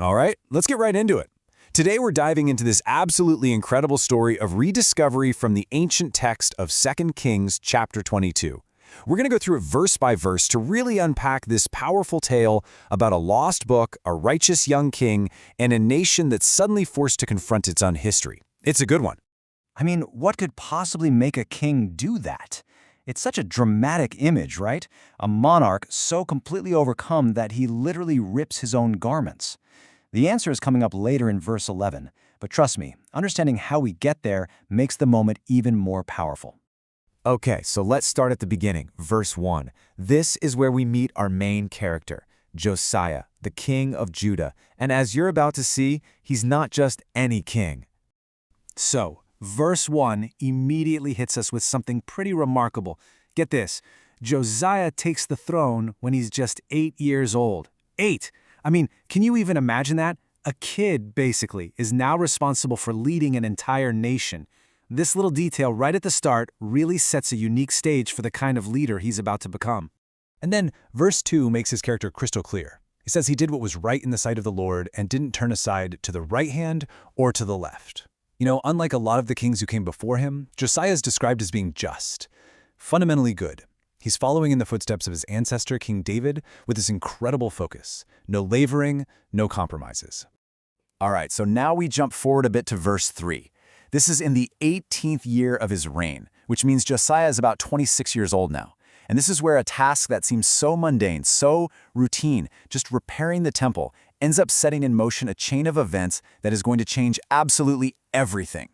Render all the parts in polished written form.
All right, let's get right into it. Today we're diving into this absolutely incredible story of rediscovery from the ancient text of 2 Kings chapter 22. We're going to go through it verse by verse to really unpack this powerful tale about a lost book, a righteous young king, and a nation that's suddenly forced to confront its own history. It's a good one. I mean, what could possibly make a king do that? It's such a dramatic image, right? A monarch so completely overcome that he literally rips his own garments. The answer is coming up later in verse 11, but trust me, understanding how we get there makes the moment even more powerful. Okay, so let's start at the beginning, verse 1. This is where we meet our main character, Josiah, the king of Judah. And as you're about to see, he's not just any king. So, verse 1 immediately hits us with something pretty remarkable. Get this, Josiah takes the throne when he's just 8 years old. 8! I mean, can you even imagine that? A kid, basically, is now responsible for leading an entire nation. This little detail right at the start really sets a unique stage for the kind of leader he's about to become. And then verse 2 makes his character crystal clear. He says he did what was right in the sight of the Lord and didn't turn aside to the right hand or to the left. You know, unlike a lot of the kings who came before him, Josiah is described as being just, fundamentally good. He's following in the footsteps of his ancestor, King David, with this incredible focus. No wavering, no compromises. All right, so now we jump forward a bit to verse 3. This is in the 18th year of his reign, which means Josiah is about 26 years old now. And this is where a task that seems so mundane, so routine, just repairing the temple, ends up setting in motion a chain of events that is going to change absolutely everything.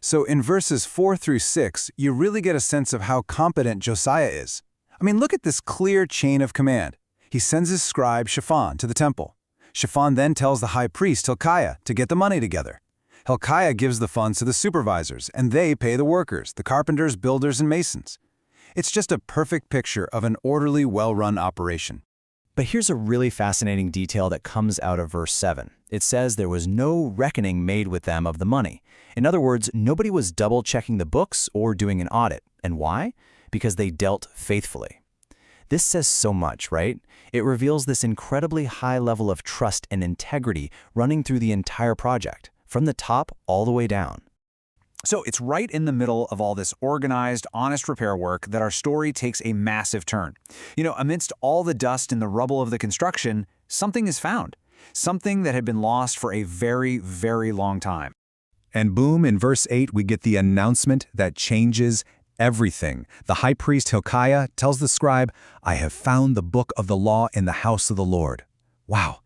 So in verses 4 through 6, you really get a sense of how competent Josiah is. I mean, look at this clear chain of command. He sends his scribe Shaphan to the temple. Shaphan then tells the high priest Hilkiah to get the money together. Hilkiah gives the funds to the supervisors, and they pay the workers, the carpenters, builders, and masons. It's just a perfect picture of an orderly, well-run operation. But here's a really fascinating detail that comes out of verse 7. It says there was no reckoning made with them of the money. In other words, nobody was double-checking the books or doing an audit. And why? Because they dealt faithfully. This says so much, right? It reveals this incredibly high level of trust and integrity running through the entire project, from the top all the way down. So it's right in the middle of all this organized, honest repair work that our story takes a massive turn. You know, amidst all the dust and the rubble of the construction, something is found. Something that had been lost for a very, very long time. And boom, in verse 8, we get the announcement that changes everything. The high priest Hilkiah tells the scribe, "I have found the book of the law in the house of the Lord." Wow.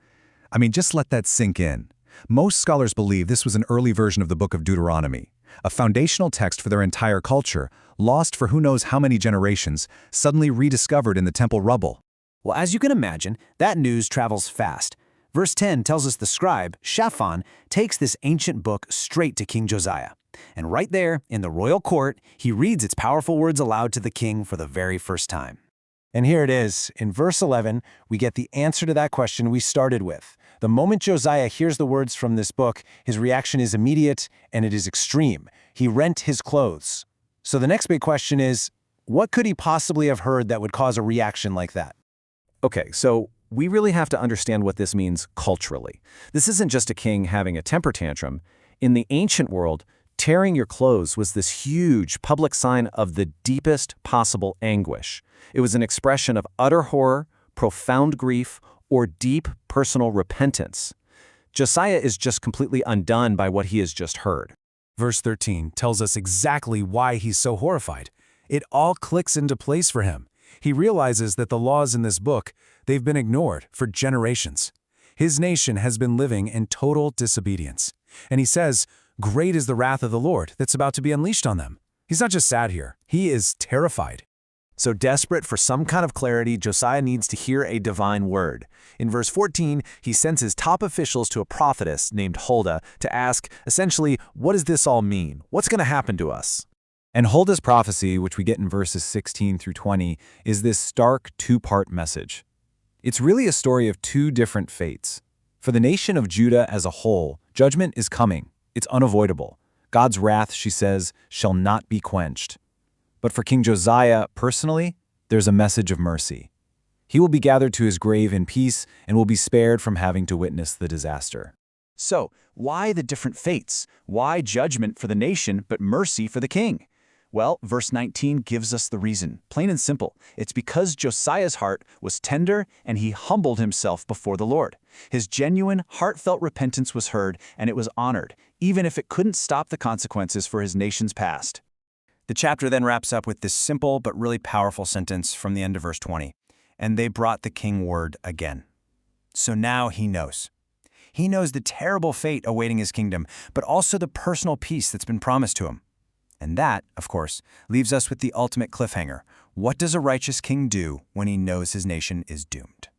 I mean, just let that sink in. Most scholars believe this was an early version of the book of Deuteronomy, a foundational text for their entire culture, lost for who knows how many generations, suddenly rediscovered in the temple rubble. Well, as you can imagine, that news travels fast. Verse 10 tells us the scribe, Shaphan, takes this ancient book straight to King Josiah. And right there, in the royal court, he reads its powerful words aloud to the king for the very first time. And here it is. In verse 11, we get the answer to that question we started with. The moment Josiah hears the words from this book, his reaction is immediate and it is extreme. He rent his clothes. So the next big question is, what could he possibly have heard that would cause a reaction like that? Okay, so we really have to understand what this means culturally. This isn't just a king having a temper tantrum. In the ancient world, tearing your clothes was this huge public sign of the deepest possible anguish. It was an expression of utter horror, profound grief, or deep personal repentance. Josiah is just completely undone by what he has just heard. Verse 13 tells us exactly why he's so horrified. It all clicks into place for him. He realizes that the laws in this book, they've been ignored for generations. His nation has been living in total disobedience. And he says, "Great is the wrath of the Lord that's about to be unleashed on them." He's not just sad here, he is terrified. So desperate for some kind of clarity, Josiah needs to hear a divine word. In verse 14, he sends his top officials to a prophetess named Huldah to ask, essentially, what does this all mean? What's going to happen to us? And Huldah's prophecy, which we get in verses 16 through 20, is this stark two-part message. It's really a story of two different fates. For the nation of Judah as a whole, judgment is coming. It's unavoidable. God's wrath, she says, shall not be quenched. But for King Josiah, personally, there's a message of mercy. He will be gathered to his grave in peace and will be spared from having to witness the disaster. So, why the different fates? Why judgment for the nation but mercy for the king? Well, verse 19 gives us the reason, plain and simple. It's because Josiah's heart was tender and he humbled himself before the Lord. His genuine, heartfelt repentance was heard and it was honored, even if it couldn't stop the consequences for his nation's past. The chapter then wraps up with this simple but really powerful sentence from the end of verse 20. And they brought the king word again. So now he knows. He knows the terrible fate awaiting his kingdom, but also the personal peace that's been promised to him. And that, of course, leaves us with the ultimate cliffhanger. What does a righteous king do when he knows his nation is doomed?